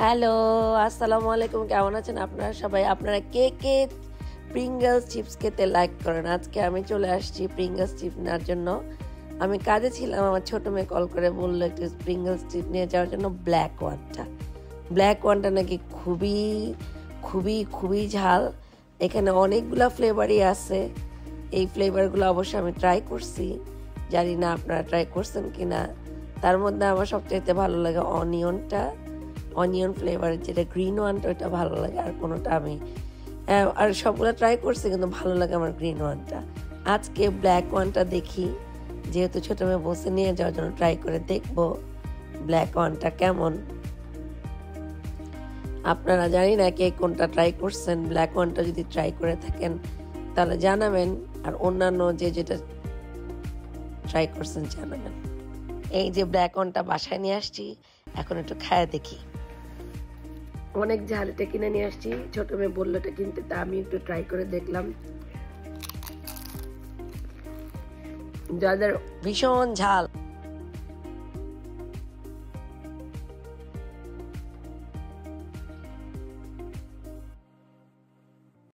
Hello, আসসালামু আলাইকুম। কেমন আছেন আপনারা সবাই? আপনারা কে কে প্রিঙ্গলস চিপস খেতে লাইক করেন? আজকে আমি চলে আসছি প্রিঙ্গলস চিপস নেওয়ার জন্য। আমি কাজে ছিলাম, আমার ছোট মেয়ে কল করে বললো একটু প্রিঙ্গলস চিপস নিয়ে যাওয়ার জন্য। ব্ল্যাক ওয়ানটা নাকি খুবই খুবই খুবই ঝাল। এখানে অনেকগুলা ফ্লেভারই আছে। এই ফ্লেভারগুলো অবশ্য আমি ট্রাই করছি, জানি না আপনারা ট্রাই করছেন কিনা। তার মধ্যে আমার সবচাইতে ভালো লাগে অনিয়ন ফ্লেভার, যেটা গ্রিন ওয়ানটা ওইটা ভালো লাগে। আর কোনোটা আমি আর সবগুলো ট্রাই করছি, কিন্তু ভালো লাগে আমার গ্রিন ওয়ানটা। আজকে ব্ল্যাক ওয়ানটা দেখি, যেহেতু ছোটো মেয়ে বসে নিয়ে যাওয়ার জন্য ট্রাই করে দেখবো ব্ল্যাক ওয়ানটা কেমন। আপনারা জানি না কে কোনটা ট্রাই করছেন। ব্ল্যাক ওয়ানটা যদি ট্রাই করে থাকেন তাহলে জানাবেন, আর অন্যান্য যেটা ট্রাই করছেন জানাবেন। এই যে ব্ল্যাক ওয়ানটা বাসায় নিয়ে আসছি, এখন একটু খায় দেখি। অনেক ঝাল, এটা কিনে নিয়ে আসছি। ছোট মেয়ে বললো এটা কিনতে, তা আমি একটু ট্রাই করে দেখলাম। যাদের ভীষণ ঝাল